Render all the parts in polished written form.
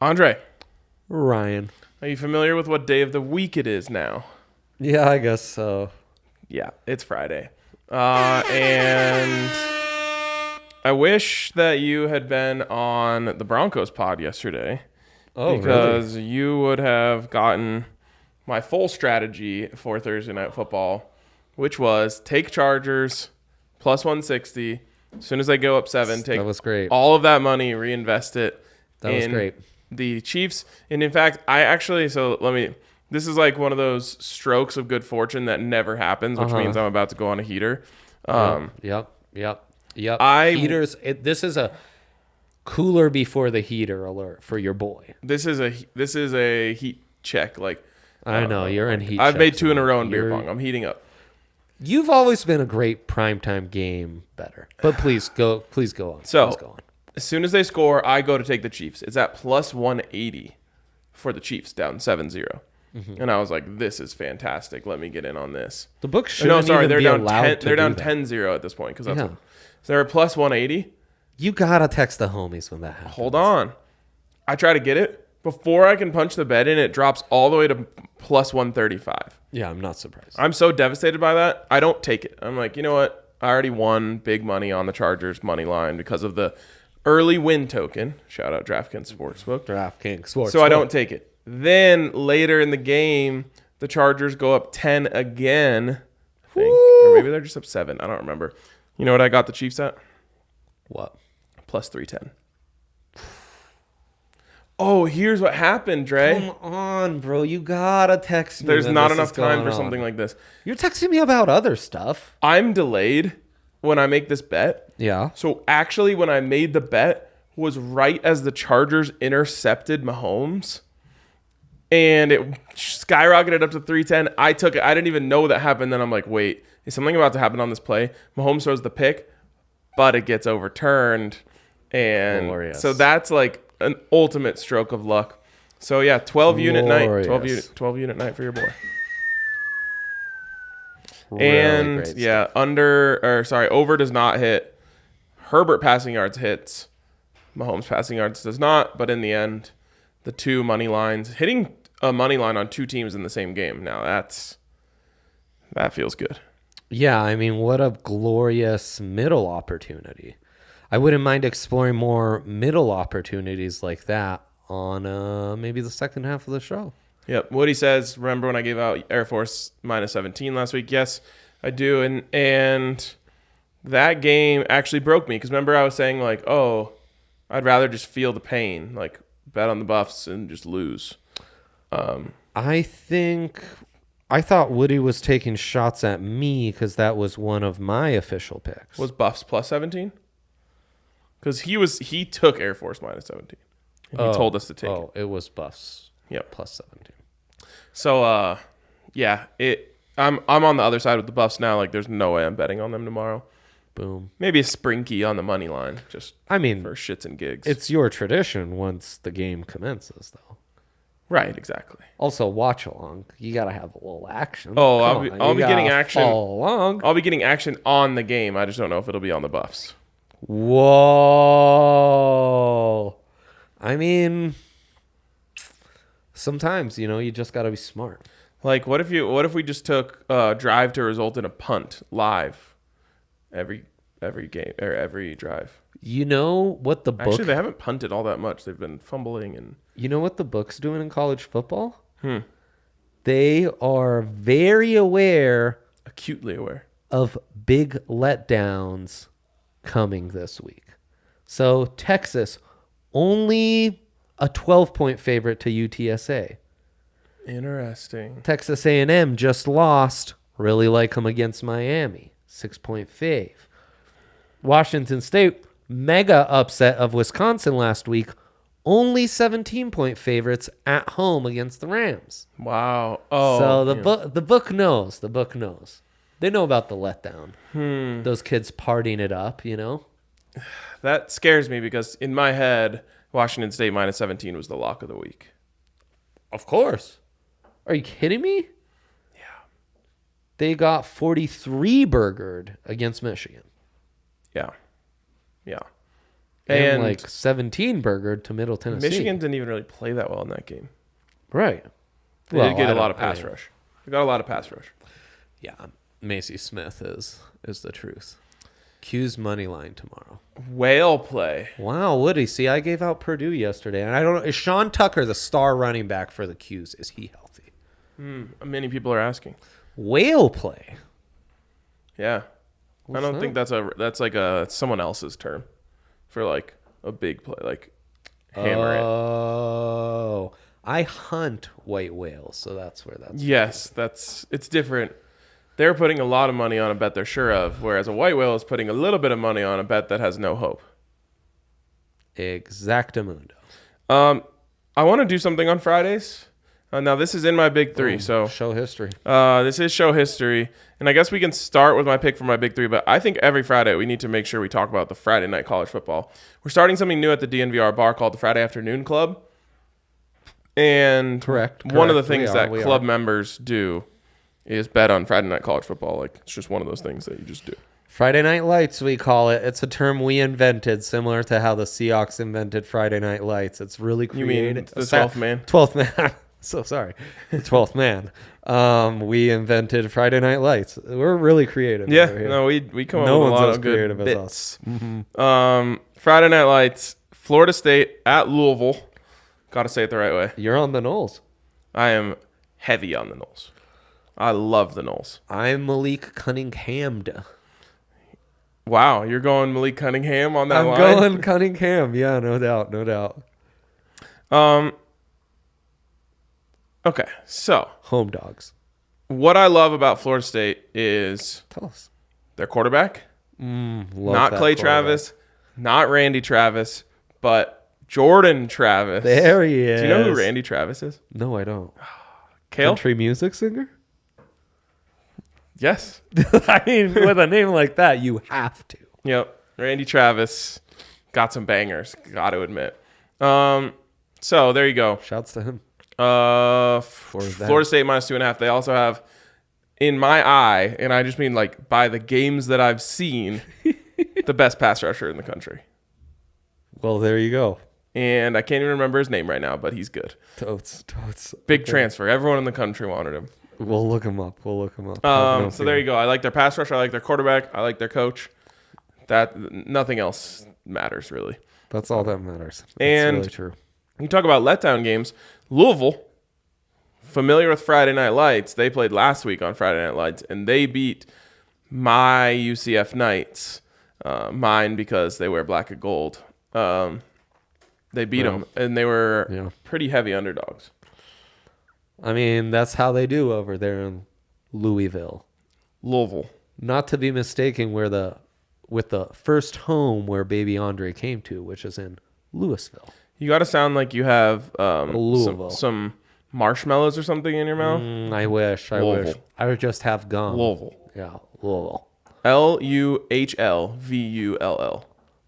Andre, Ryan. are you familiar with what day of the week it is now? Yeah, I guess so. Yeah, it's Friday. And I wish that you had been on the Broncos pod yesterday. Oh, because you would have gotten my full strategy for Thursday Night Football, which was take Chargers plus 160. As soon as they go up 7, take that was great. all of that money, reinvest it Was great. the Chiefs. And in fact, this is like one of those strokes of good fortune that never happens, which means I'm about to go on a heater. Yep. Heaters. This is a cooler before the heater alert for your boy. This is a heat check. Like I know you're in heat. I've made checks, 2 in a man. row in beer pong. I'm heating up. You've always been a great primetime game better. But please go on. Please go on. As soon as they score, I go to take the Chiefs. It's at plus 180 for the Chiefs, down 7-0. Mm-hmm. And I was like, this is fantastic. Let me get in on this. The book shouldn't even be allowed to They're down do that. 10-0 at this point. Because Yeah. so they're at plus 180. You got to text the homies when that happens. Hold on. I try to get it. Before I can punch the bet in, it drops all the way to plus 135. Yeah, I'm not surprised. I'm so devastated by that. I don't take it. I'm like, you know what? I already won big money on the Chargers money line because of the early win token. Shout out DraftKings Sportsbook. DraftKings Sportsbook. So I don't take it. Then later in the game, the Chargers go up 10 again. I think. Or maybe they're just up 7. I don't remember. You know what I got the Chiefs at? What? Plus 310. Oh, here's what happened, Dre. Come on, bro. You gotta text me. There's when not this enough is time going for on. something like this. You're texting me about other stuff. I'm delayed when I make this bet. Yeah. So actually, when I made the bet was right as the Chargers intercepted Mahomes. And it skyrocketed up to 310. I took it. I didn't even know that happened. Then I'm like, wait, is something about to happen on this play? Mahomes throws the pick, but it gets overturned. And Glorious. So that's like an ultimate stroke of luck. So yeah, 12 unit night. 12 unit night for your boy. Really And great yeah, stuff. over does not hit. Herbert passing yards hits. Mahomes passing yards does not. But in the end, the 2 money lines, hitting a money line on 2 teams in the same game. Now that feels good. Yeah, I mean, what a glorious middle opportunity. I wouldn't mind exploring more middle opportunities like that on maybe the second half of the show. Yep. Woody says, remember when I gave out Air Force minus 17 last week? Yes, I do. And that game actually broke me because remember I was saying like, oh, I'd rather just feel the pain, like bet on the Buffs and just lose. I thought Woody was taking shots at me because that was one of my official picks. Was Buffs plus 17? Because he took Air Force minus 17. And he told us to take it. Oh, it was Buffs. Yep. Plus 17. So yeah, I'm on the other side with the Buffs now. Like there's no way I'm betting on them tomorrow. Boom. Maybe a sprinky on the money line, just I mean, for shits and gigs. it's your tradition once the game commences, though. Right, exactly. Also, watch along. You gotta have a little action. Oh, Come on, I'll you be getting gotta action. Follow along. I'll be getting action on the game. I just don't know if it'll be on the Buffs. Whoa. I mean, sometimes, you just got to be smart. Like, what if we just took drive to result in a punt live every game or every drive? You know what the book... Actually, they haven't punted all that much. They've been fumbling and... You know what the book's doing in college football? They are very aware... Acutely aware. ...of big letdowns coming this week. So, Texas, only a 12-point favorite to UTSA. Interesting. Texas A&M just lost. Really like them against Miami. 6-point fave. Washington State, mega upset of Wisconsin last week. Only 17-point favorites at home against the Rams. Wow. Oh. So the book knows. The book knows. They know about the letdown. Those kids partying it up, That scares me because in my head, Washington State minus 17 was the lock of the week. Of course. Are you kidding me? Yeah. They got 43 burgered against Michigan. Yeah. Yeah. And like 17 burgered to Middle Tennessee. Michigan didn't even really play that well in that game. Right. They did get a lot of pass rush. They got a lot of pass rush. Yeah, Macy Smith is the truth. Q's money line tomorrow. Whale play. Wow, Woody. See, I gave out Purdue yesterday, and I don't know. Is Sean Tucker the star running back for the Q's? Is he healthy? Many people are asking. Whale play. Yeah. I don't think that's like someone else's term for like a big play, like hammer it. Oh, I hunt white whales, so that's where that's. Yes, it's different. They're putting a lot of money on a bet they're sure of, whereas a white whale is putting a little bit of money on a bet that has no hope. Exactamundo. I want to do something on Fridays. Now, this is in my big three, so show history. This is show history, and I guess we can start with my pick for my big three, but I think every Friday we need to make sure we talk about the Friday night college football. We're starting something new at the DNVR bar called the Friday Afternoon Club, and one of the things that club members do is bet on Friday night college football. Like, it's just one of those things that you just do. Friday Night Lights, we call it. It's a term we invented, similar to how the Seahawks invented Friday Night Lights. It's really creative. You mean the 12th man? 12th man. So sorry. The 12th man. We invented Friday Night Lights. We're really creative. Yeah, no, we come up with a lot of good bits. Mm-hmm. Friday Night Lights, Florida State at Louisville. Got to say it the right way. You're on the Knolls. I am heavy on the Knolls. I love the Knolls. I'm Malik Cunningham. Wow, you're going Malik Cunningham on that line? I'm going Cunningham. Yeah, no doubt, no doubt. Okay, so home dogs. What I love about Florida State is tell us their quarterback. Not Clay Travis, not Randy Travis, but Jordan Travis. There he is. Do you know who Randy Travis is? No, I don't. Kale? Country music singer? Yes. I mean, with a name like that, you have to. Yep. Randy Travis got some bangers, got to admit. So there you go. Shouts to him. Florida State -2.5. They also have, in my eye, and I just mean like by the games that I've seen, the best pass rusher in the country. Well, there you go. And I can't even remember his name right now, but he's good. Totes. Big transfer. Everyone in the country wanted him. We'll look him up. So there you go. I like their pass rush. I like their quarterback. I like their coach. Nothing else matters, really. That's all that matters. That's and really true. You talk about letdown games. Louisville, familiar with Friday Night Lights, they played last week on Friday Night Lights, and they beat my UCF Knights, mine because they wear black and gold. They beat them, and they were pretty heavy underdogs. I mean, that's how they do over there in Louisville. Not to be mistaken with the first home where baby Andre came to, which is in Louisville. You got to sound like you have some marshmallows or something in your mouth. I wish. I would just have gum. Louisville. Yeah, Louisville. Luhvull.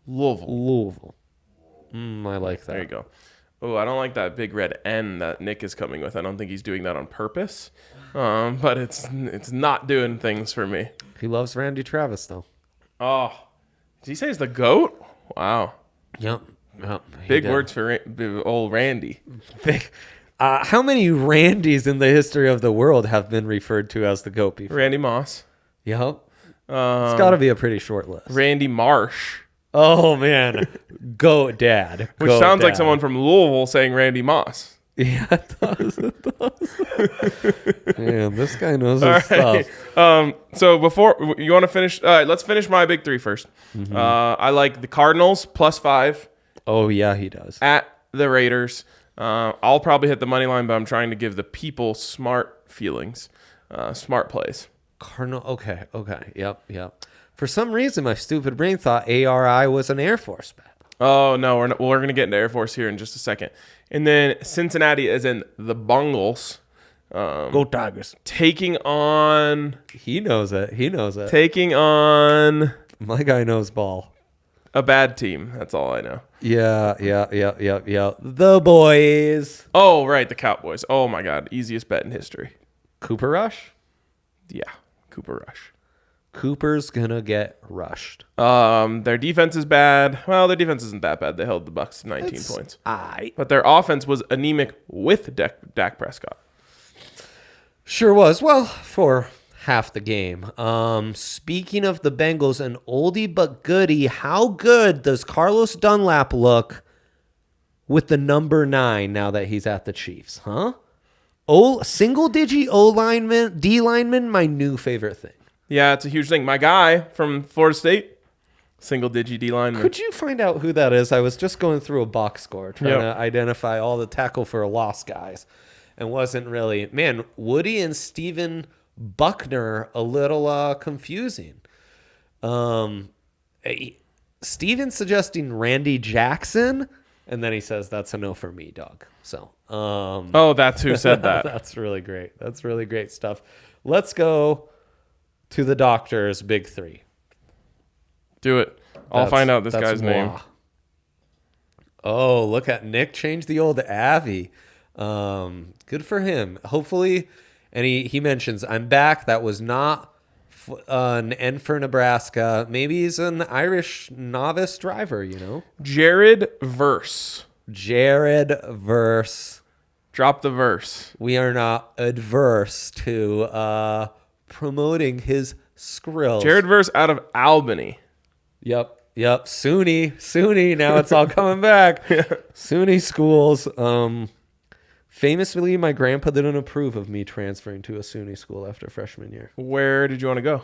Louisville. I like that. There you go. Oh, I don't like that big red N that Nick is coming with. I don't think he's doing that on purpose. But it's not doing things for me. He loves Randy Travis, though. Oh, did he say he's the GOAT? Wow. Yep. Big words for old Randy. Big. How many Randys in the history of the world have been referred to as the GOAT before? Randy Moss. Yep. It's got to be a pretty short list. Randy Marsh. Oh, man. GOAT dad. Which sounds like someone from Louisville saying Randy Moss. Yeah, it does. Man, this guy knows his stuff. So before you want to finish, all right, let's finish my big three first. Mm-hmm. I like the Cardinals +5. Oh, yeah, he does. At the Raiders. I'll probably hit the money line, but I'm trying to give the people smart feelings, smart plays. Cardinal. Okay. Yep. For some reason, my stupid brain thought ARI was an Air Force bet. Oh, no, we're going to get into Air Force here in just a second. And then Cincinnati is in the Bungles. Go Tigers. Taking on... He knows it. Taking on... My guy knows ball. A bad team. That's all I know. Yeah. The boys. Oh, right, the Cowboys. Oh, my God. Easiest bet in history. Cooper Rush? Yeah, Cooper Rush. Cooper's gonna get rushed. Their defense is bad. Well, their defense isn't that bad. They held the Bucs to 19 points. But their offense was anemic with Dak Prescott. Sure was. Well, for half the game. Speaking of the Bengals, an oldie but goodie, how good does Carlos Dunlap look with the number 9 now that he's at the Chiefs? Huh? Single-digit O-lineman, D-lineman, my new favorite thing. Yeah, it's a huge thing. My guy from Florida State, single-digit D lineman. Could you find out who that is? I was just going through a box score trying to identify all the tackle for a loss guys and wasn't really. Man, Woody and Steven Buckner, a little confusing. Steven suggesting Randy Jackson, and then he says, that's a no for me, dog. So, that's who said that. That's really great. That's really great stuff. Let's go to the doctor's big 3. Do it. I'll find out this guy's name. Oh, look at Nick change the old Avi. Good for him. Hopefully, and he mentions, I'm back. That was not an end for Nebraska. Maybe he's an Irish novice driver, Jared Verse. Drop the verse. We are not adverse to promoting his skrills. Jared Verse out of Albany. Yep. SUNY. Now it's all coming back. SUNY schools. Famously, my grandpa didn't approve of me transferring to a SUNY school after freshman year. Where did you want to go?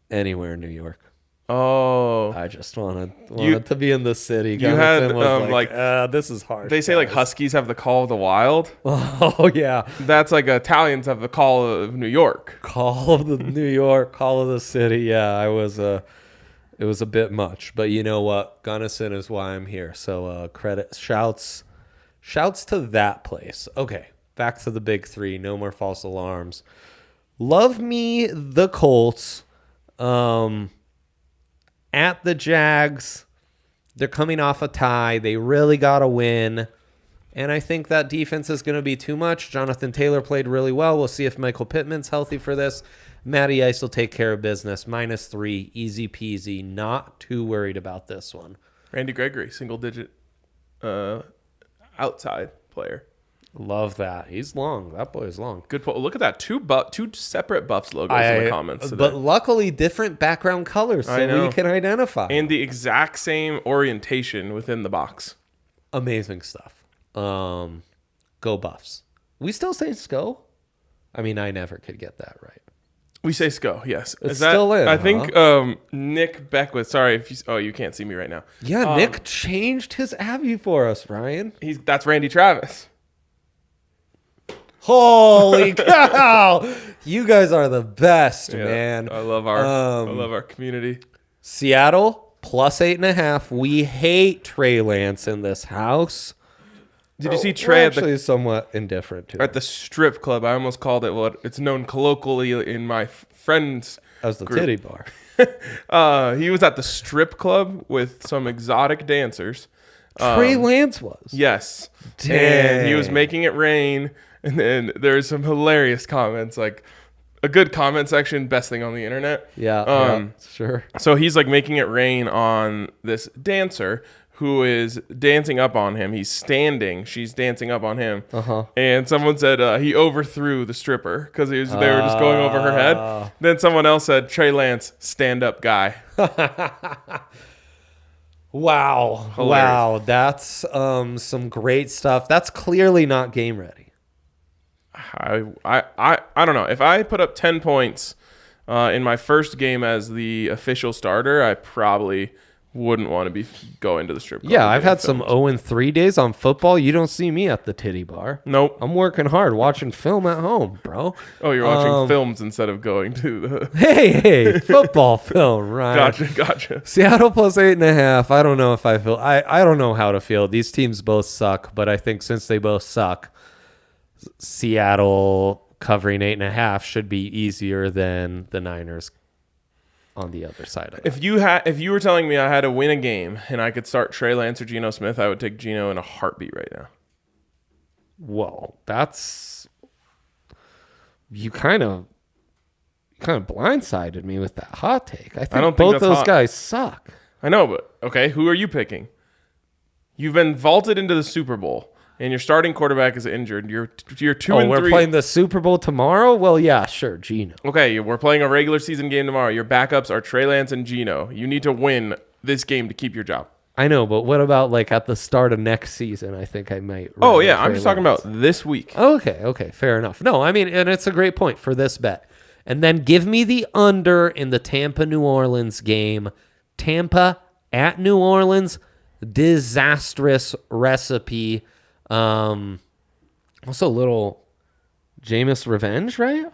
Anywhere in New York. Oh, I just wanted to be in the city. You had this is hard. They say like Huskies have the call of the wild. Oh yeah, that's like Italians have the call of New York. Call of the New York, call of the city. Yeah, it was a bit much, but you know what? Gunnison is why I'm here. So credit, shouts to that place. Okay, back to the big 3. No more false alarms. Love me the Colts. At the Jags, they're coming off a tie. They really got to win. And I think that defense is going to be too much. Jonathan Taylor played really well. We'll see if Michael Pittman's healthy for this. Matty Ice will take care of business. -3, easy peasy. Not too worried about this one. Randy Gregory, single-digit outside player. Love that. He's long. That boy is long. Good. Look at that. Two separate Buffs logos in the comments today. But luckily, different background colors, so we can identify. And the exact same orientation within the box. Amazing stuff. Go Buffs. We still say SCO? I mean, I never could get that right. We say SCO, yes. It's still in, I think Nick Beckwith, sorry if you can't see me right now. Yeah, Nick changed his Abbey for us, Ryan. That's Randy Travis. Holy cow! You guys are the best, man. I love our community. Seattle +8.5. We hate Trey Lance in this house. Did you see Trey actually somewhat indifferent to at the strip club? I almost called it what it's known colloquially in my friends as the group. titty bar. He was at the strip club with some exotic dancers. Trey Lance was. Yes. Dang. And he was making it rain. And then there's some hilarious comments, like a good comment section, best thing on the internet. Yeah, sure. So he's like making it rain on this dancer who is dancing up on him. He's standing. She's dancing up on him. And someone said he overthrew the stripper because they were just going over her head. Then someone else said, Trey Lance, stand-up guy. Wow. Hilarious. Wow. That's some great stuff. That's clearly not game ready. I don't know. If I put up 10 points in my first game as the official starter, I probably wouldn't want to be going to the strip club. Yeah, I've had some 0-3 days on football. You don't see me at the titty bar. Nope. I'm working hard, watching film at home, bro. Oh, you're watching films instead of going to the... Hey, football film, right? Gotcha. Seattle +8.5. I don't know if I feel... I don't know how to feel. These teams both suck, but I think since they both suck, Seattle covering 8.5 should be easier than the Niners on the other side of it. If you were telling me I had to win a game and I could start Trey Lance or Geno Smith, I would take Geno in a heartbeat right now. Well, that's... You kind of kind of blindsided me with that hot take. I think don't think both that's those hot. guys suck. I know, but okay, who are you picking? You've been vaulted into the Super Bowl, and your starting quarterback is injured. You're 2-3. We're playing the Super Bowl tomorrow? Well, yeah, sure, Gino. Okay, we're playing a regular season game tomorrow. Your backups are Trey Lance and Gino. You need to win this game to keep your job. I know, but what about like at the start of next season? I think I might. Oh, yeah, I'm just talking about this week. Okay, fair enough. No, I mean, and it's a great point for this bet. And then give me the under in the Tampa-New Orleans game. Tampa at New Orleans, disastrous recipe. Also a little Jameis revenge, right?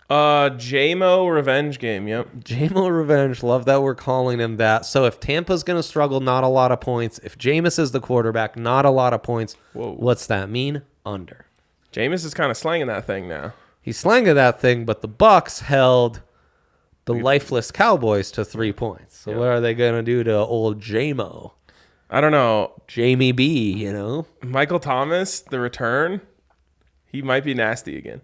JMO revenge game, yep. JMO revenge, love that we're calling him that. So if Tampa's going to struggle, not a lot of points. If Jameis is the quarterback, not a lot of points. Whoa. What's that mean? Under. Jameis is kind of slanging that thing now. He's slanging that thing, but the Bucs held the lifeless Cowboys to 3 points. So what are they going to do to old JMO? I don't know. Jamie B, you know? Michael Thomas, the return, he might be nasty again.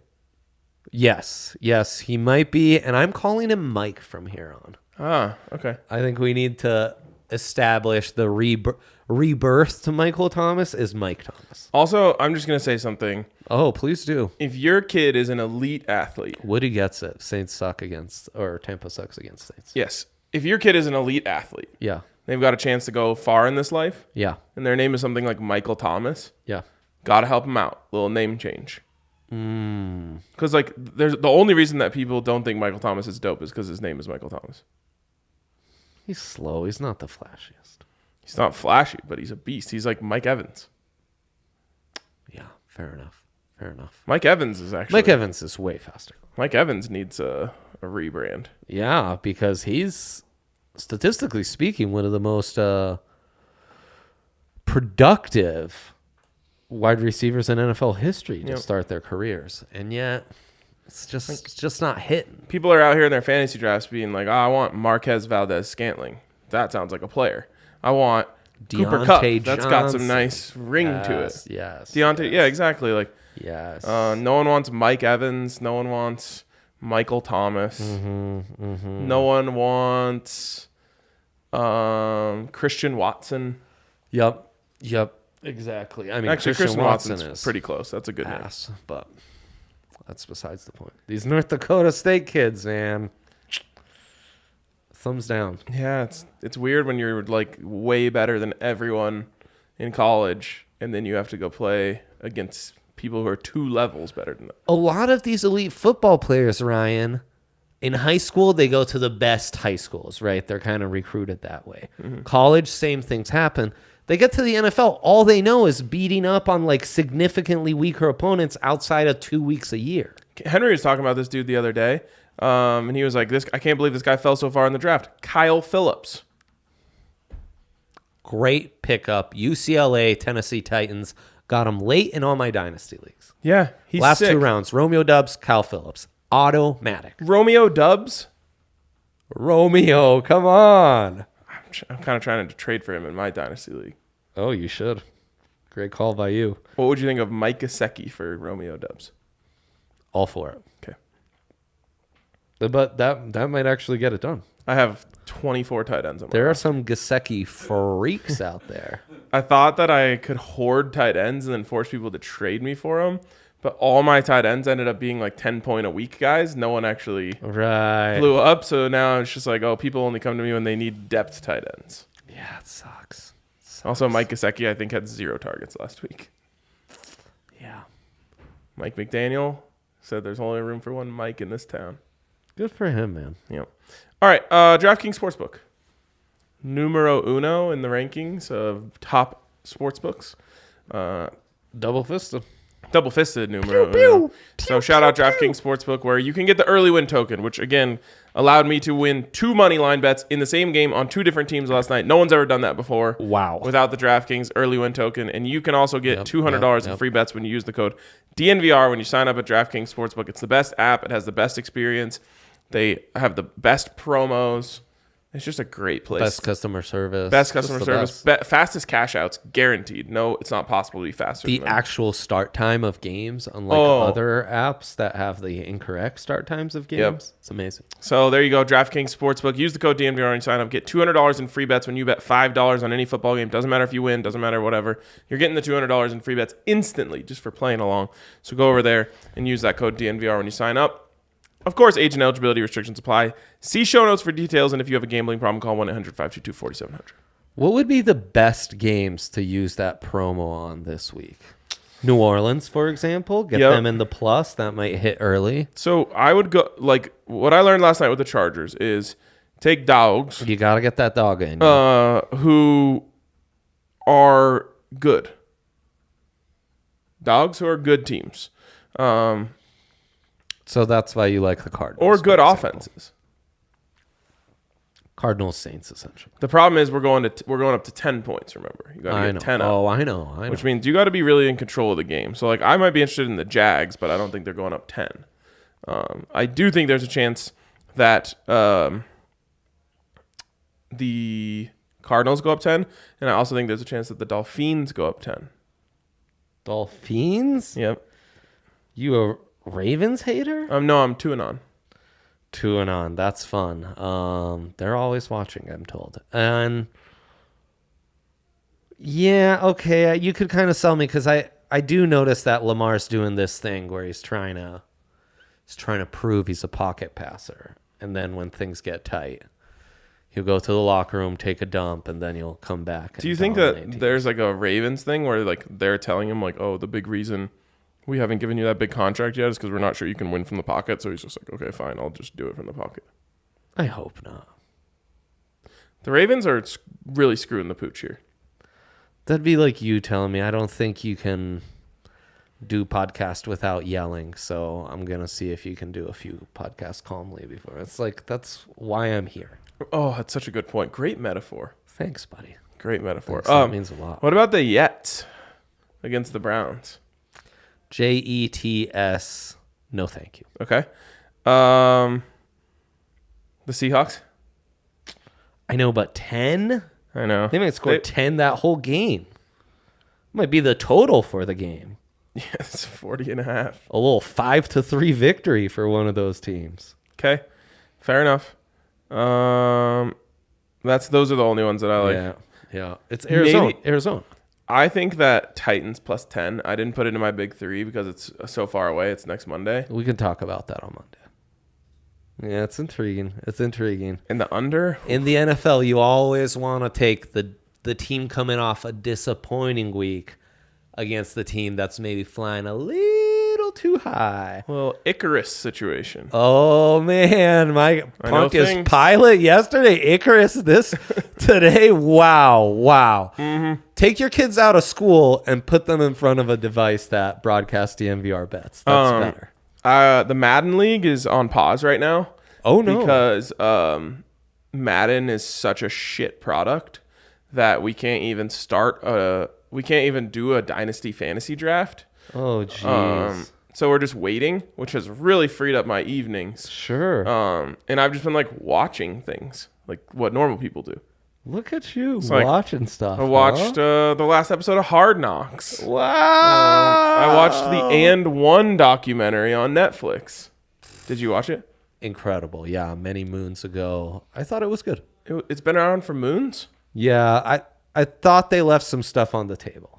Yes, he might be. And I'm calling him Mike from here on. Ah, okay. I think we need to establish the rebirth to Michael Thomas is Mike Thomas. Also, I'm just going to say something. Oh, please do. If your kid is an elite athlete. Woody gets it. Saints suck against, or Tampa sucks against Saints. Yes. If your kid is an elite athlete. Yeah. They've got a chance to go far in this life. Yeah. And their name is something like Michael Thomas. Yeah. Got to help them out. Little name change. Because there's the only reason that people don't think Michael Thomas is dope is because his name is Michael Thomas. He's slow. He's not the flashiest. He's not flashy, but he's a beast. He's like Mike Evans. Yeah, fair enough. Mike Evans is actually... Mike Evans is way faster. Mike Evans needs a rebrand. Yeah, because he's, statistically speaking, one of the most productive wide receivers in NFL history to start their careers. And yet, it's just not hitting. People are out here in their fantasy drafts being like, I want Marquez Valdez-Scantling. That sounds like a player. I want Cooper Kupp. That's got some nice ring to it. Yes. Deontay, yeah, exactly. Yes. No one wants Mike Evans. No one wants Michael Thomas. No one wants Christian Watson. Yep. Exactly. I mean, actually, Christian Watson is pretty close. That's a good name. But that's besides the point. These North Dakota State kids, man. Thumbs down. Yeah, it's weird when you're like way better than everyone in college, and then you have to go play against people who are 2 levels better than them. A lot of these elite football players, Ryan, in high school, they go to the best high schools, right? They're kind of recruited that way. College, same things happen. They get to the NFL, all they know is beating up on like significantly weaker opponents outside of 2 weeks a year. Henry was talking about this dude the other day, and he was like, I can't believe this guy fell so far in the draft. Kyle Phillips. Great pickup. UCLA, Tennessee Titans. Got him late in all my dynasty leagues. Yeah, he's Last sick. 2 rounds. Romeo Dubs, Kyle Phillips. Automatic. Romeo Dubs? Romeo, come on. I'm kind of trying to trade for him in my dynasty league. Oh, you should. Great call by you. What would you think of Mike Gesicki for Romeo Dubs? All for it. Okay. But that might actually get it done. I have 24 tight ends on my There are roster. some Gesicki freaks out there. I thought that I could hoard tight ends and then force people to trade me for them, but all my tight ends ended up being like 10-point-a-week guys. No one actually blew up, so now it's just like, people only come to me when they need depth tight ends. Yeah, it sucks. Also, Mike Gesicki, I think, had 0 targets last week. Yeah. Mike McDaniel said there's only room for one Mike in this town. Good for him, man. Yep. All right, DraftKings Sportsbook. Numero uno in the rankings of top sportsbooks. Double-fisted. Double-fisted numero uno. So shout out DraftKings Sportsbook, where you can get the early win token, which, again, allowed me to win 2 money line bets in the same game on 2 different teams last night. No one's ever done that before. Wow. Without the DraftKings early win token. And you can also get $200 in free bets when you use the code DNVR when you sign up at DraftKings Sportsbook. It's the best app. It has the best experience. They have the best promos. It's just a great place. Best customer service. Fastest cash outs, guaranteed. No, it's not possible to be faster. The actual start time of games, unlike other apps that have the incorrect start times of games. Yep. It's amazing. So there you go. DraftKings Sportsbook. Use the code DNVR when you sign up. Get $200 in free bets when you bet $5 on any football game. Doesn't matter if you win. Doesn't matter whatever. You're getting the $200 in free bets instantly just for playing along. So go over there and use that code DNVR when you sign up. Of course, age and eligibility restrictions apply. See show notes for details, and if you have a gambling problem, call 1-800-522-4700. What would be the best games to use that promo on this week? New Orleans, for example. Get them in the plus. That might hit early. So I would go, like, what I learned last night with the Chargers is take dogs. You got to get that dog in. Who are good. Dogs who are good teams. So that's why you like the Cardinals. Or good offenses. Cardinals, Saints, essentially. The problem is we're going up to 10 points, remember. You got to get 10 up. Oh, I know. Which means you got to be really in control of the game. So, like, I might be interested in the Jags, but I don't think they're going up 10. I do think there's a chance that the Cardinals go up 10, and I also think there's a chance that the Dolphins go up 10. Dolphins? Yep. You a Ravens hater? No, I'm 2-on. 2-on. That's fun. They're always watching, I'm told. And yeah, okay, you could kind of sell me because I do notice that Lamar's doing this thing where he's trying to prove he's a pocket passer, and then when things get tight, he'll go to the locker room, take a dump, and then he'll come back. Do you think that there's like a Ravens thing where like they're telling him like, oh, the big reason we haven't given you that big contract yet is because we're not sure you can win from the pocket? So he's just like, okay, fine, I'll just do it from the pocket. I hope not. The Ravens are really screwing the pooch here. That'd be like you telling me I don't think you can do podcast without yelling, so I'm going to see if you can do a few podcasts calmly before. It's like, that's why I'm here. Oh, that's such a good point. Great metaphor. Thanks, buddy. Great metaphor. That means a lot. What about the Jets against the Browns? Jets. No, thank you. Okay. The Seahawks? I know, but 10? I know. They might score 10 that whole game. Might be the total for the game. Yeah, it's 40.5. A little 5-3 victory for one of those teams. Okay. Fair enough. Those are the only ones that I like. Yeah. It's Arizona. I think that Titans plus 10. I didn't put it in my big three because it's so far away. It's next Monday. We can talk about that on Monday. Yeah, it's intriguing. And the under? In the NFL, you always want to take the team coming off a disappointing week against the team that's maybe flying a little too high. Well, Icarus situation. Oh, man. My Punk's pilot yesterday. Icarus today. Wow. Mm-hmm. Take your kids out of school and put them in front of a device that broadcasts DNVR bets. That's better. The Madden League is on pause right now. Oh, no. Because Madden is such a shit product that we can't even do a dynasty fantasy draft. Oh, jeez. So we're just waiting, which has really freed up my evenings. Sure. And I've just been like watching things like what normal people do. Look at you watching stuff. I watched the last episode of Hard Knocks. Wow. I watched the And One documentary on Netflix. Did you watch it? Incredible. Yeah, many moons ago. I thought it was good. It's been around for moons? Yeah, I thought they left some stuff on the table.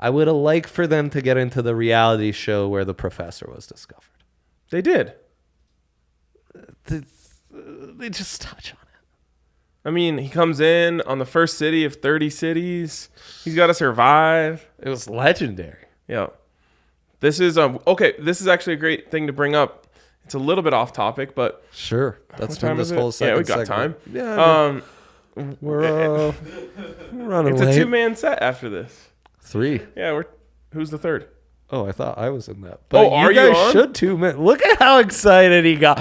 I would have liked for them to get into the reality show where the professor was discovered. They did. They just touch on it. I mean, he comes in on the first city of 30 cities. He's got to survive. It was legendary. Yeah. This is okay. This is actually a great thing to bring up. It's a little bit off topic, but sure. That's been this whole second. Yeah, we got segment. time. Yeah. We're running late. It's a 2-man set after this. 3. Yeah, who's the third? Oh, I thought I was in that. But are you guys on? should 2 men. Look at how excited he got.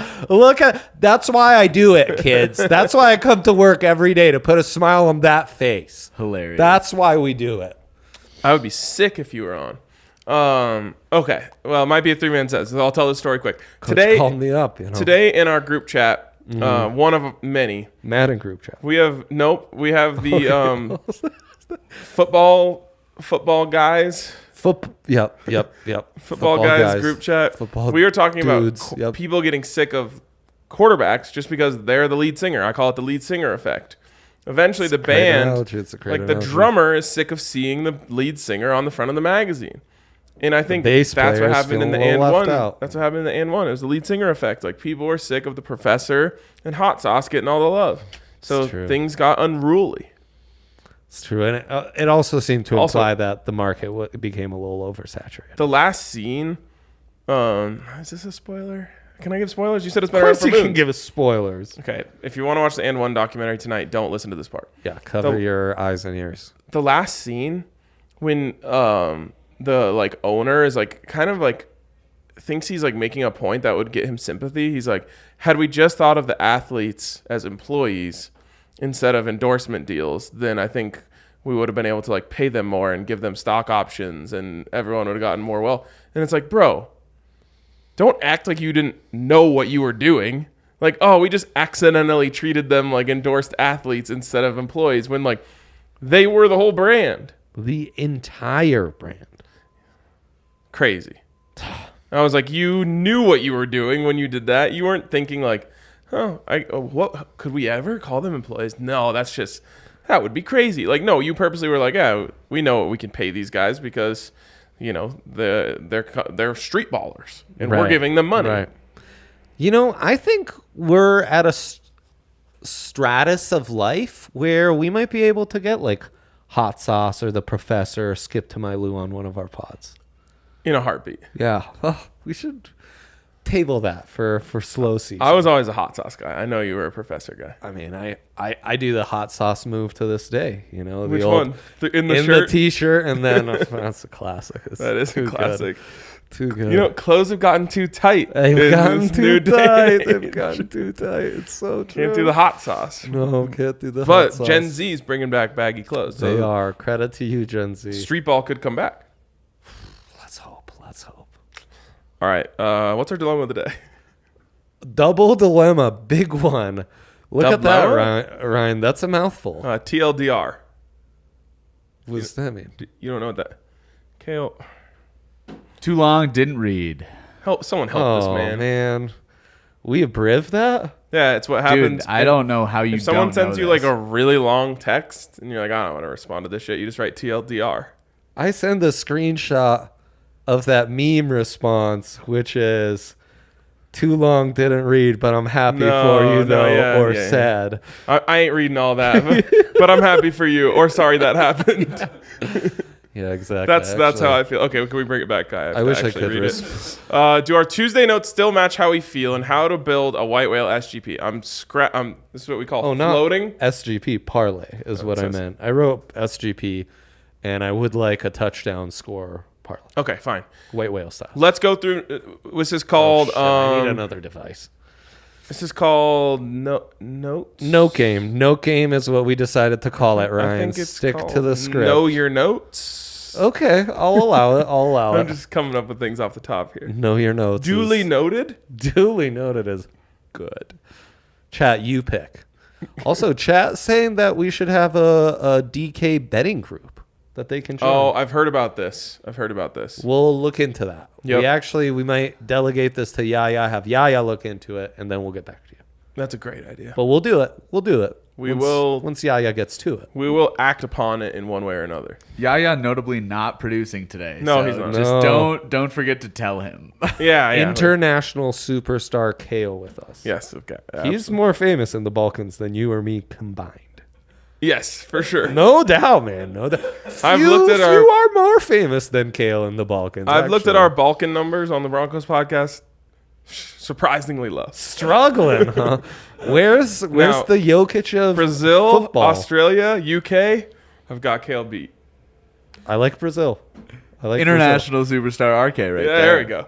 That's why I do it, kids. That's why I come to work every day, to put a smile on that face. Hilarious. That's why we do it. I would be sick if you were on. Okay. Well, it might be a 3-man set, so I'll tell the story quick. Coach called me up. Today in our group chat, One of many. Madden group chat. We have the football guys. Yep. Football guys group chat. We were talking dudes, about people getting sick of quarterbacks just because they're the lead singer. I call it the lead singer effect. Eventually, the band, the drummer, is sick of seeing the lead singer on the front of the magazine. And I think that's what happened in the and one. That's what happened in the and one. It was the lead singer effect. Like, people were sick of the professor and hot sauce getting all the love. So things got unruly. It's true. And it also seemed to imply that the market became a little oversaturated. The last scene, is this a spoiler? Can I give spoilers? You said it's better. Of course you can give us spoilers. Okay. If you want to watch the and one documentary tonight, don't listen to this part. Yeah, cover your eyes and ears. The last scene when the owner is kind of thinks he's making a point that would get him sympathy. He's like, had we just thought of the athletes as employees instead of endorsement deals, then I think we would have been able to pay them more and give them stock options, and everyone would have gotten more well. And it's like, bro, don't act like you didn't know what you were doing. We just accidentally treated them like endorsed athletes instead of employees when they were the whole brand. The entire brand. Crazy. I was like, you knew what you were doing when you did that. You weren't thinking what could we ever call them employees? No, that would be crazy. No, you purposely were like, yeah, we know what we can pay these guys because, they're street ballers and we're giving them money. Right. I think we're at a stratus of life where we might be able to get hot sauce or the professor or Skip to My Lou on one of our pods. In a heartbeat. Yeah. We should table that for slow season. I was always a hot sauce guy. I know you were a professor guy. I mean, I do the hot sauce move to this day. Which one? In the shirt? The t-shirt, and then that's a classic. That is a classic. Too good. Clothes have gotten too tight. They've gotten too tight. It's so true. Can't do the hot sauce. No, can't do the hot sauce. But Gen Z's bringing back baggy clothes. So they are. Credit to you, Gen Z. Street ball could come back. Let's hope. All right. What's our dilemma of the day? Double dilemma. Big one. Look at that, Ryan. That's a mouthful. TLDR. What does that mean? You don't know what that... Kale... Too long, didn't read. Someone help this man. Oh, man. We abbrev that? Yeah, it's what happens. Dude, I don't know how you if someone sends you a really long text and you're like, I don't want to respond to this shit, you just write TLDR. I send a screenshot of that meme response, which is too long, didn't read, but I'm happy for you, though, sad. Yeah. I ain't reading all that, but I'm happy for you, or sorry that happened. Yeah, exactly. That's how I feel. Okay, can we bring it back, Guy? I wish I could read it. Do our Tuesday notes still match how we feel, and how to build a white whale SGP? This is what we call floating. SGP parlay is what I meant. I wrote SGP, and I would like a touchdown score parlay. Okay, fine. White whale style. Let's go through. This is called. I need another device. This is called notes. Note game. Note game is what we decided to call it, Ryan. I think it's Stick to the script. Know your notes. Okay, I'll allow it. I'm just coming up with things off the top here. Know your notes. Duly noted. Duly noted is good. Chat, you pick. Also, chat saying that we should have a DK betting group that they can join. Oh, I've heard about this. We'll look into that. Yep. We might delegate this to Yaya, have Yaya look into it, and then we'll get back to you. That's a great idea. But we'll do it. We will once Yaya gets to it. We will act upon it in one way or another. Yaya notably not producing today. No, so he's not. Just don't forget to tell him. Yeah. International superstar Kale with us. Yes, okay. He's more famous in the Balkans than you or me combined. Yes, for sure. No doubt, man. No doubt. You are more famous than Kale in the Balkans. I've looked at our Balkan numbers on the Broncos podcast. Surprisingly low. Struggling, huh? Where's now, the Jokic of Brazil, football? Australia, UK? I've got Kale beat. I like Brazil. International superstar RK right there. There we go.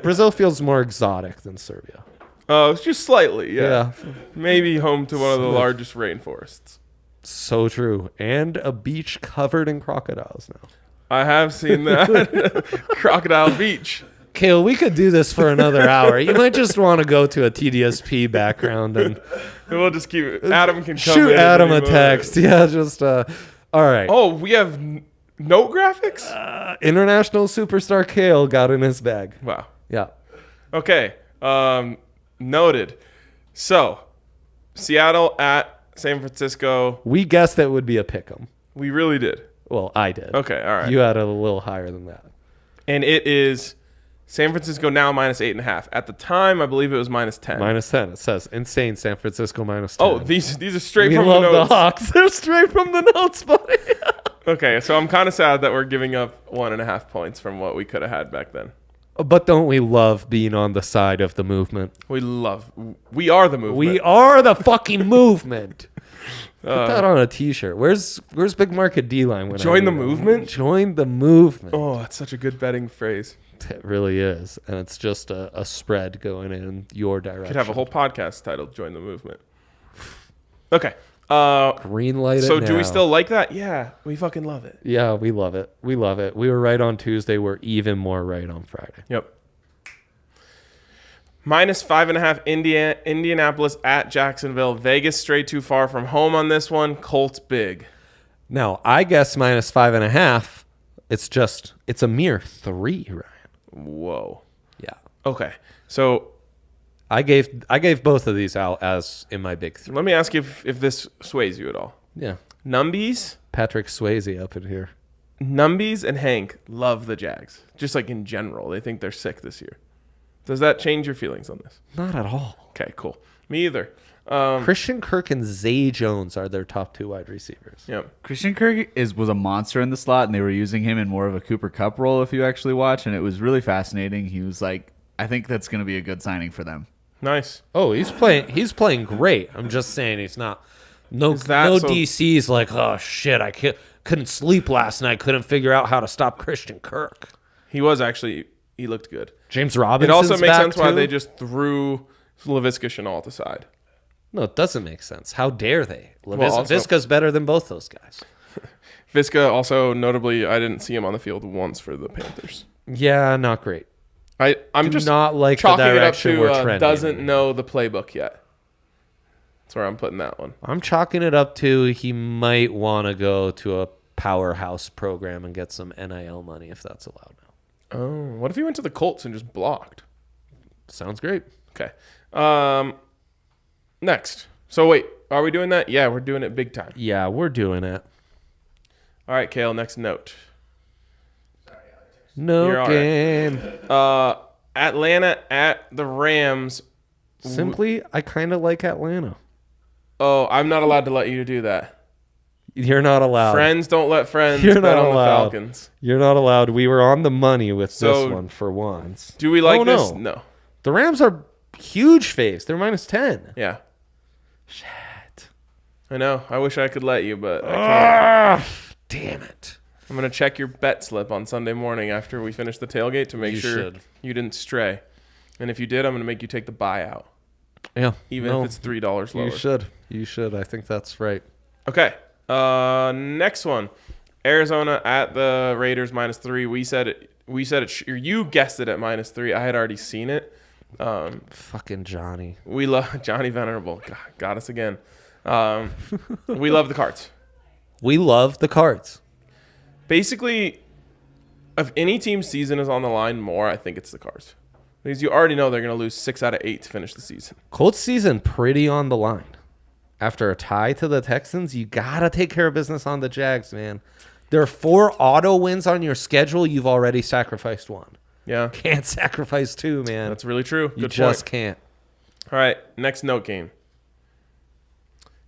Brazil feels more exotic than Serbia. Oh, it's just slightly, yeah. Maybe home to one of the largest rainforests. So true. And a beach covered in crocodiles now. I have seen that. Crocodile Beach. Kale, we could do this for another hour. You might just want to go to a TDSP background and We'll just keep. Adam can come shoot in Adam a any moment. text. Yeah, just all right. Oh, we have note graphics. International superstar Kale got in his bag. Wow. Yeah. Okay. Noted. So, Seattle at San Francisco. We guessed it would be a pick'em. We really did. Well, I did. Okay. All right. You had it a little higher than that. And it is San Francisco now -8.5. At the time, I believe it was -10. -10. It says insane San Francisco -10. Oh, these are straight we from love the the notes. Hawks. They're straight from the notes, buddy. Okay, so I'm kind of sad that we're giving up 1.5 points from what we could have had back then. But don't we love being on the side of the movement? We are the movement. We are the fucking movement. Put that on a t-shirt. Where's Big Market D-Line? When Join the movement? Join the movement. Oh, that's such a good betting phrase. It really is. And it's just a spread going in your direction. Could have a whole podcast titled "Join the Movement." Okay. Green light So it do we now. still like that? Yeah, we fucking love it. Yeah, we love it. We love it. We were right on Tuesday. We're even more right on Friday. Yep. -5.5 Indianapolis at Jacksonville. Vegas straight too far from home on this one. Colts big. Now, I guess -5.5. It's a mere 3, Ryan. Whoa. Yeah. Okay. So I gave both of these out as in my big 3. let me ask you if this sways you at all. Yeah. Numbies, Patrick Swayze up in here. Numbies and Hank love the Jags. Just like in general. They think they're sick this year. Does that change your feelings on this? Not at all. Okay, cool. Me either. Christian Kirk and Zay Jones are their top 2 wide receivers. Yep. Christian Kirk was a monster in the slot, and they were using him in more of a Cooper Kupp role if you actually watch, and it was really fascinating. He was like, I think that's going to be a good signing for them. Nice. Oh, he's playing great. I'm just saying he's not. No DC's like, oh shit, I couldn't sleep last night. Couldn't figure out how to stop Christian Kirk. He looked good. James It Robinson's also makes back sense why too. they just threw Laviska Shenault to the side. No, it doesn't make sense. How dare they? Also- Visca's better than both those guys. Visca also, notably, I didn't see him on the field once for the Panthers. Yeah, not great. I'm Do just not like the chalking it up direction we're to trending. doesn't know the playbook yet. That's where I'm putting that one. I'm chalking it up to he might want to go to a powerhouse program and get some NIL money if that's allowed now. Oh, what if he went to the Colts and just blocked? Sounds great. Okay. Next. So wait, are we doing that? Yeah, we're doing it big time. Yeah, we're doing it. All right, Kale, next note. No You're all game. Atlanta at the Rams. Simply, I kind of like Atlanta. Oh, I'm not allowed to let you do that. You're not allowed. Friends don't let friends You're bet not on allowed. the Falcons. You're not allowed. We were on the money with So, this one for once. Do we like Oh, this? no. No. The Rams are huge face. They're -10. Yeah. Shit. I know. I wish I could let you, but I can't. Ah, damn it. I'm going to check your bet slip on Sunday morning after we finish the tailgate to make You sure should. you didn't stray. And if you did, I'm going to make you take the buyout, Yeah. even if it's $3 lower. You should. You should. I think that's right. Okay. Next one. Arizona at the Raiders -3. We said it. You guessed it at -3. I had already seen it. Fucking Johnny. We love Johnny Venerable. God, got us again. We love the Cards. We love the Cards. Basically, if any team's season is on the line more, I think it's the Cards. Because you already know they're going to lose 6 out of 8 to finish the season. Colts season pretty on the line. After a tie to the Texans, you got to take care of business on the Jags, man. There are 4 auto wins on your schedule. You've already sacrificed 1. Yeah, Can't sacrifice 2, man. that's really true. You Good just point. can't. All right, next note game.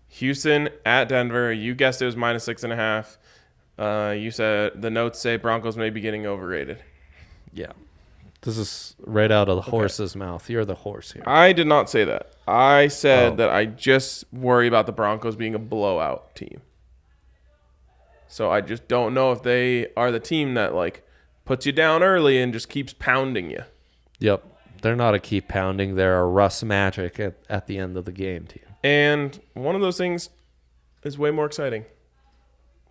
Houston at Denver. You guessed it was -6.5. You said the notes say Broncos may be getting overrated. Yeah. This is right out of the horse's mouth. You're the horse here. I did not say that. I said Oh. that I just worry about the Broncos being a blowout team. So I just don't know if they are the team that puts you down early and just keeps pounding you. Yep. They're not a keep pounding. They're a Russ Magic at the end of the game team. And one of those things is way more exciting.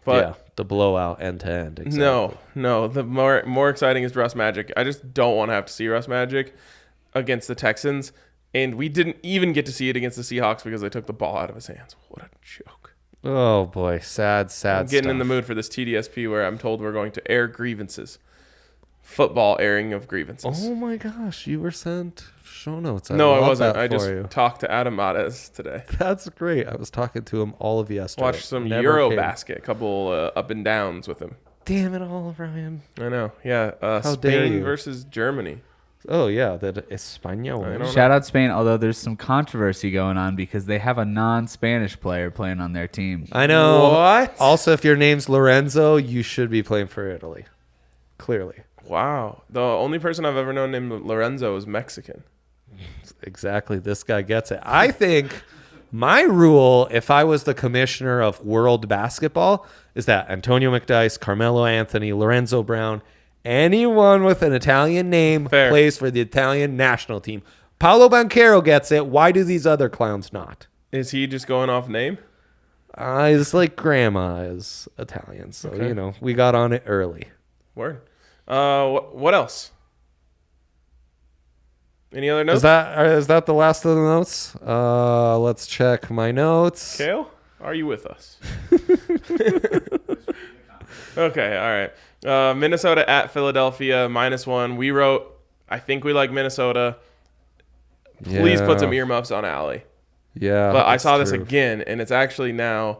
But the blowout end to end. Exactly. no. The more exciting is Russ Magic. I just don't want to have to see Russ Magic against the Texans. And we didn't even get to see it against the Seahawks because they took the ball out of his hands. What a joke. Oh, boy. Sad I'm getting in the stuff. mood for this TDSP where I'm told we're going to air grievances. Football airing of grievances. Oh, my gosh. You were sent show notes. No, I love wasn't. that I for just you. talked to Adam Mates today. That's great. I was talking to him all of yesterday. Watched some Never Euro came. basket, a couple up and downs with him. Damn it all, Ryan. I know. Yeah. How dare Spain you. versus Germany. Oh, yeah. That España. I don't Shout out Spain, although there's some controversy going on because they have a non-Spanish player playing on their team. I know. What? Also, if your name's Lorenzo, you should be playing for Italy. Clearly. Wow. The only person I've ever known named Lorenzo is Mexican. Exactly. This guy gets it. I think my rule, if I was the commissioner of world basketball, is that Antonio McDyess, Carmelo Anthony, Lorenzo Brown, anyone with an Italian name Fair. plays for the Italian national team. Paolo Banchero gets it. Why do these other clowns not? Is he just going off name? It's like grandma is Italian, so, Okay. we got on it early. Word. What else? Any other notes? Is that the last of the notes? Let's check my notes. Kale, are you with us? Okay, all right. Minnesota at Philadelphia, -1. We wrote, I think we like Minnesota. Please put some earmuffs on Allie. Yeah. But I that's saw this true. again, and it's actually now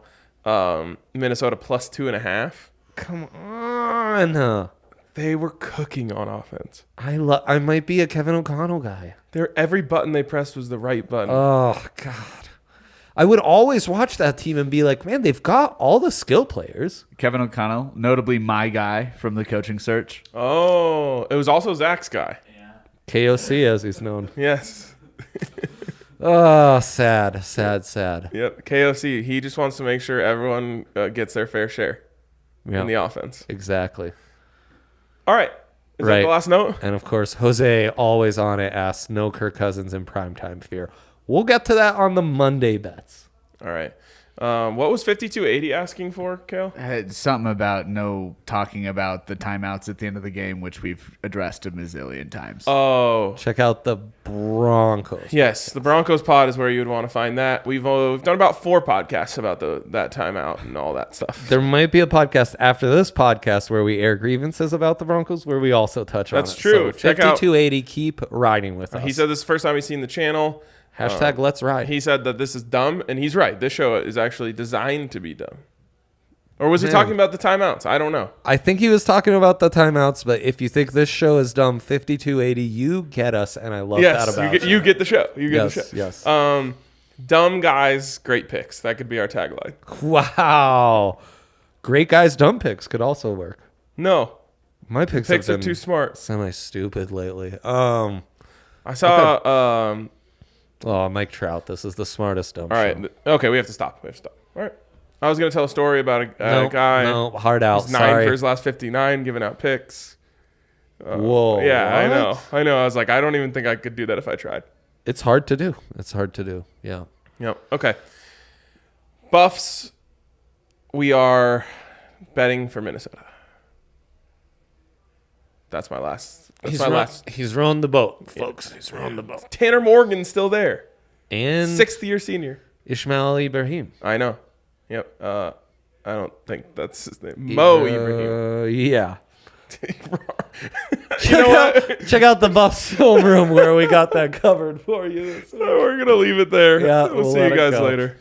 Minnesota +2.5. Come on. They were cooking on offense. I might be a Kevin O'Connell guy. Every button they pressed was the right button. Oh, God. I would always watch that team and be like, man, they've got all the skill players. Kevin O'Connell, notably my guy from the coaching search. Oh, it was also Zach's guy. KOC, as he's known. Yes. Oh, sad. Yep. KOC. He just wants to make sure everyone gets their fair share in the offense. Exactly. All right. Is that the last note? And, of course, Jose, always on it, asks, no Kirk Cousins in primetime fear. We'll get to that on the Monday bets. All right. What was 5280 asking for, Kale? Something about no talking about the timeouts at the end of the game, which we've addressed a mazillion times. Oh, Check out the Broncos. yes. The Broncos pod is where you would want to find that. We've done about 4 podcasts about that timeout and all that stuff. There might be a podcast after this podcast where we air grievances about the Broncos, where we also touch on it. That's true. So Check out- 5280, keep riding with us. He said this is the first time he's seen the channel. Hashtag let's ride. He said that this is dumb, and he's right. This show is actually designed to be dumb. Or was he talking about the timeouts? I don't know. I think he was talking about the timeouts, but if you think this show is dumb, 5280, you get us, and I love that about you get the show. You get Yes, the show. yes. Dumb guys, great picks. That could be our tagline. Wow. Great guys, dumb picks could also work. No, My picks picks have are been too smart. semi-stupid lately. I saw. Mike Trout. This is the smartest dumb All right. show. Okay, we have to stop. All right. I was gonna tell a story about a guy. No, hard out. He's 9 Sorry. for his last 59, giving out picks. Whoa. Yeah, what? I know. I was like, I don't even think I could do that if I tried. It's hard to do. Yeah. Yep. Okay. Buffs. We are betting for Minnesota. That's my last. He's rowing the boat, folks. He's rowing the boat. Tanner Morgan's still there. And 6th year senior. Ishmael Ibrahim. I know. Yep. I don't think that's his name. Mo Ibrahim. Yeah. You know what? Check out the Buffs film room where we got that covered for you. We're gonna leave it there. Yeah, we'll see let you it guys go. later.